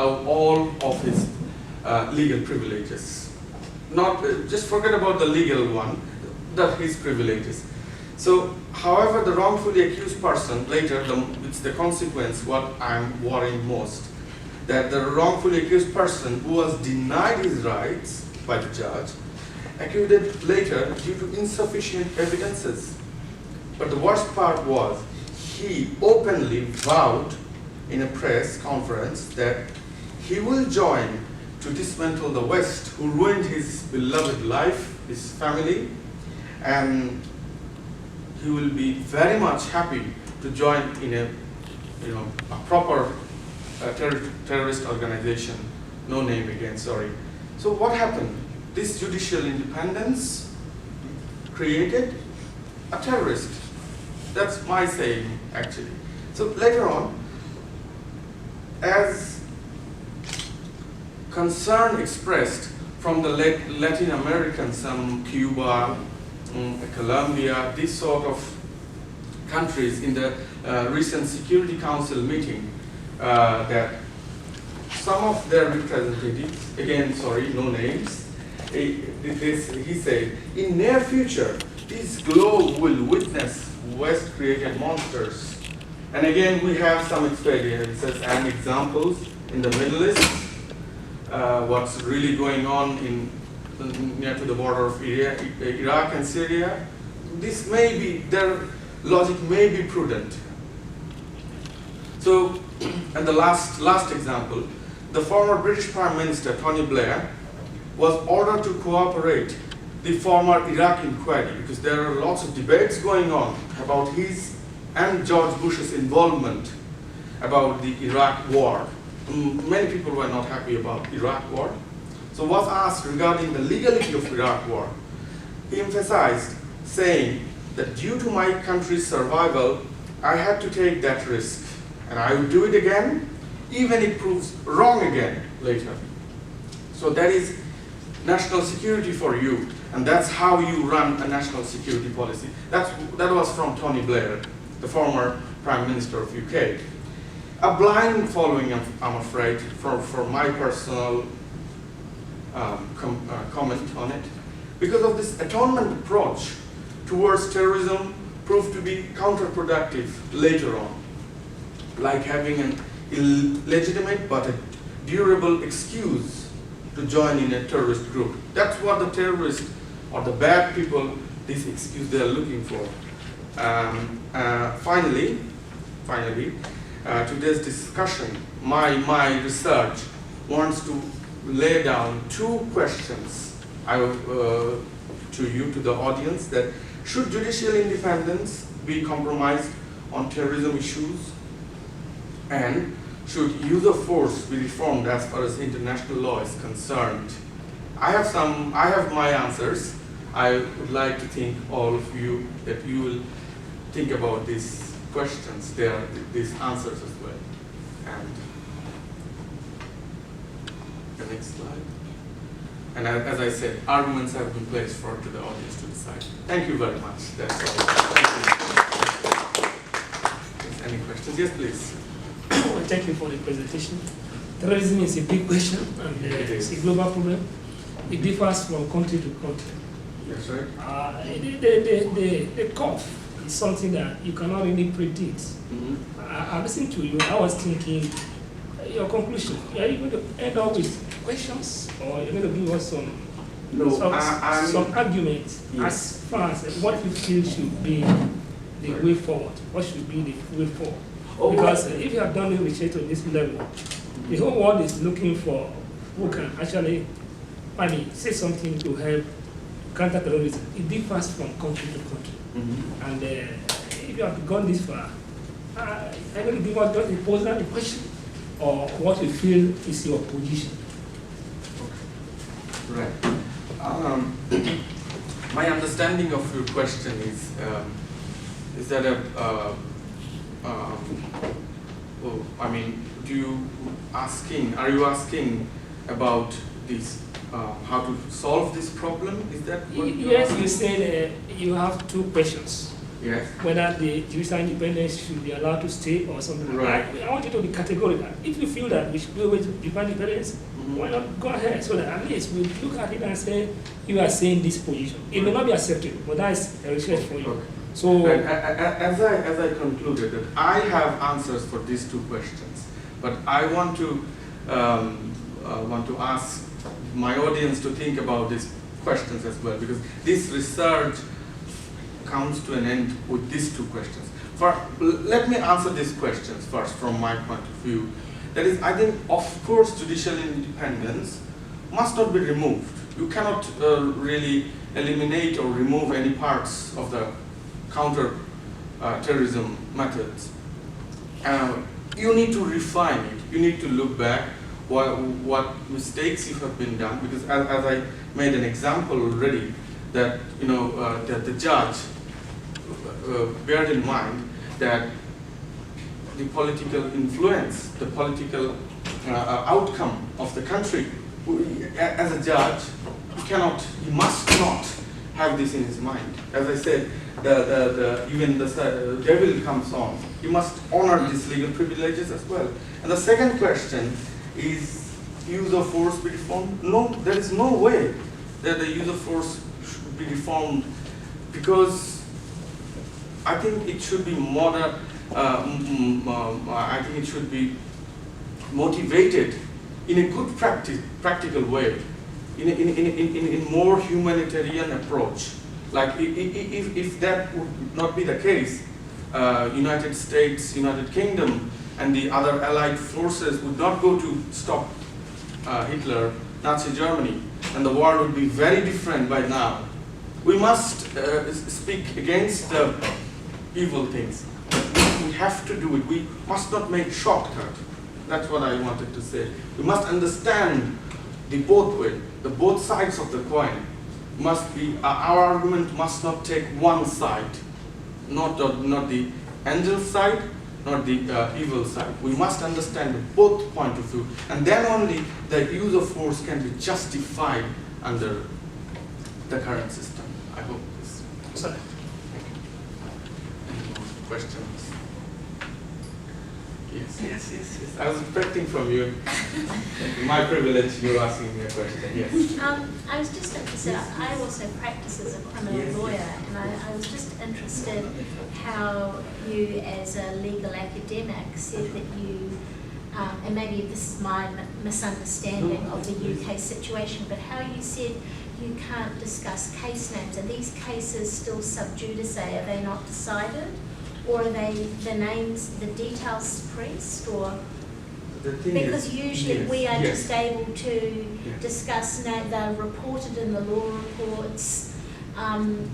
all of his legal privileges. Not just forget about the legal one, his privileges. So, however, the wrongfully accused person later, it's the consequence what I'm worrying most, that the wrongfully accused person who was denied his rights by the judge, accused later due to insufficient evidences. But the worst part was he openly vowed in a press conference that he will join to dismantle the West, who ruined his beloved life, his family, and he will be very much happy to join in a proper terrorist organization. No name again, sorry. So what happened? This judicial independence created a terrorist. That's my saying, actually. So later on, as concern expressed from the Latin Americans, some Cuba, Colombia, these sort of countries in the recent Security Council meeting, that some of their representatives, again, sorry, no names, he said, in near future, this globe will witness West-created monsters. And again, we have some experiences and examples in the Middle East, what's really going on near to the border of Iraq and Syria. This may be, their logic may be prudent. So, and the last example, the former British Prime Minister, Tony Blair, was ordered to cooperate the former Iraq inquiry, because there are lots of debates going on about his and George Bush's involvement about the Iraq war. Many people were not happy about Iraq war. So was asked regarding the legality of Iraq war. He emphasized, saying that due to my country's survival, I had to take that risk, and I will do it again, even if it proves wrong again later. So that is national security for you, and that's how you run a national security policy. That was from Tony Blair, the former Prime Minister of UK. A blind following, I'm afraid, for my personal comment on it, because of this atonement approach towards terrorism proved to be counterproductive later on, like having an illegitimate but a durable excuse to join in a terrorist group. That's what the terrorists or the bad people, this excuse they are looking for. Finally, today's discussion, my research wants to lay down two questions to the audience, that should judicial independence be compromised on terrorism issues, and should use of force be reformed as far as international law is concerned? I have my answers. I would like to think all of you that you will think about these questions, these answers as well. And the next slide. And as I said, arguments have been placed to the audience to decide. Thank you very much. That's all. Any questions? Yes, please. Thank you for the presentation. Terrorism is a big question, and it's a global problem. It differs from country to country. That's right. The cough is something that you cannot really predict. Mm-hmm. I listened to you. I was thinking, your conclusion. Are you going to end up with questions, or you're going to give us some arguments as far as what you feel should be the way forward? What should be the way forward? Because if you have done the research on this level, the whole world is looking for who can actually, say something to help counter terrorism. It differs from country to country. Mm-hmm. And if you have gone this far, I'm going to give us just a pose a question, or what you feel is your position. Right. My understanding of your question is that are you asking about this, how to solve this problem? Is that what Yes, you said you have two questions. Yes. Whether the judicial independence should be allowed to stay or something like Right. that. I want you to be categorical. If you feel that we should go with judicial independence, why not go ahead? So that at least we look at it and say, you are saying this position. It may not be acceptable, but that is a research for you. Okay. So, as I concluded, that I have answers for these two questions, but I want to ask my audience to think about these questions as well, because this research comes to an end with these two questions. Let me answer these questions first from my point of view. That is, I think, of course, judicial independence must not be removed. You cannot really eliminate or remove any parts of the counter-terrorism methods. You need to refine it. You need to look back what mistakes you have been done, because as I made an example already, that that the judge bear in mind that the political influence, the political outcome of the country. As a judge, he must not have this in his mind. As I said, even the devil comes on. You must honor these legal privileges as well. And the second question is, use of force be reformed? No, there is no way that the use of force should be reformed, because I think it should be I think it should be motivated in a good practical way, in more humanitarian approach. Like if that would not be the case, United States, United Kingdom, and the other allied forces would not go to stop Hitler, Nazi Germany, and the world would be very different by now. We must speak against the evil things. We have to do it. We must not make shortcut. That's what I wanted to say. We must understand the both sides of the coin. Must be our argument must not take one side, not the angel side, not the evil side. We must understand both point of view, and then only the use of force can be justified under the current system. I hope this. sorry. Any more questions? Yes. I was expecting from you. My privilege, you're asking me a question. Yes. I was just interested. I also practice as a criminal lawyer, and I was just interested how you, as a legal academic, said that you, and maybe this is my misunderstanding of the UK situation, but how you said you can't discuss case names. Are these cases still sub judice? Are they not decided? Or are they the names, the details suppressed? Or because usually we are just able to discuss they're reported in the law reports.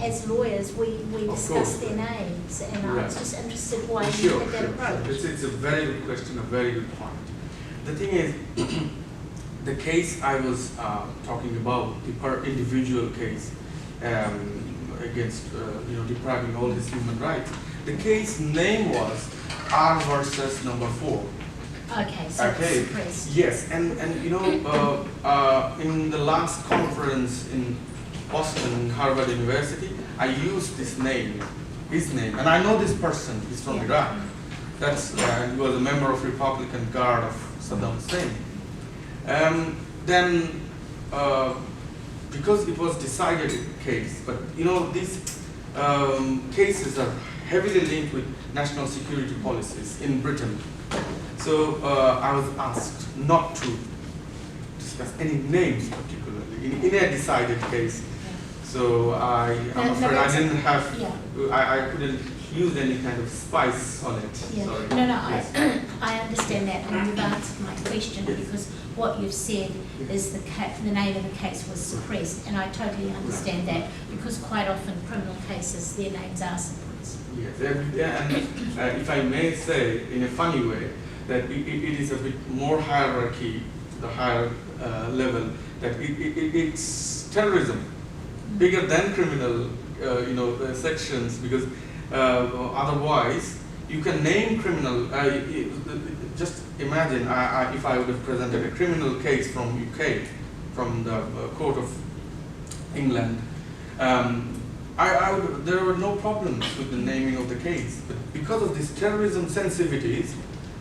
As lawyers, we discuss their names, and I was just interested why you had that approach. It's a very good question, a very good point. The thing is, the case I was talking about, the per individual case against depriving all his human rights. The case name was R versus number 4. Okay, so it's suppressed. Yes, and in the last conference in Boston, Harvard University, I used this name, his name, and I know this person. He's from Iraq. He was a member of Republican Guard of Saddam Hussein. Then, because it was decided case, but these cases are heavily linked with national security policies in Britain. So I was asked not to discuss any names particularly in a decided case. So I'm afraid I didn't have, I couldn't use any kind of spice on it. Sorry. I understand that, and you've answered my question because what you've said is the name of the case was suppressed, and I totally understand that because quite often criminal cases, their names are suppressed. Yes, and if I may say in a funny way, that it is a bit more hierarchy, the higher level, that it's terrorism, bigger than criminal sections, because otherwise you can name criminal. Just imagine if I would have presented a criminal case from UK, from the Court of England. there were no problems with the naming of the case, but because of these terrorism sensitivities,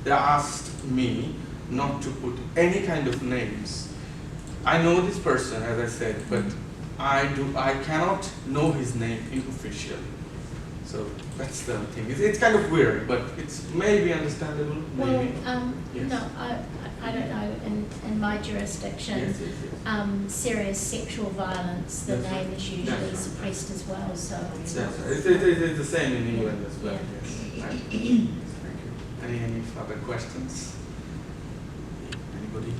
they asked me not to put any kind of names. I know this person, as I said, but I cannot know his name unofficially. So that's the thing. It's kind of weird, but it's maybe understandable. Maybe. Well, Yes. no, I don't know. In my jurisdiction, Yes, yes, yes. serious sexual violence, the That's name right. is usually That's right. suppressed as well. So it's That's right. It's the same in England as well. Yeah. Yes. Right. Thank you. Any further questions? Anybody?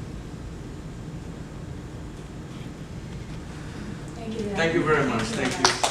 Thank you. Thank you very much. Thank you.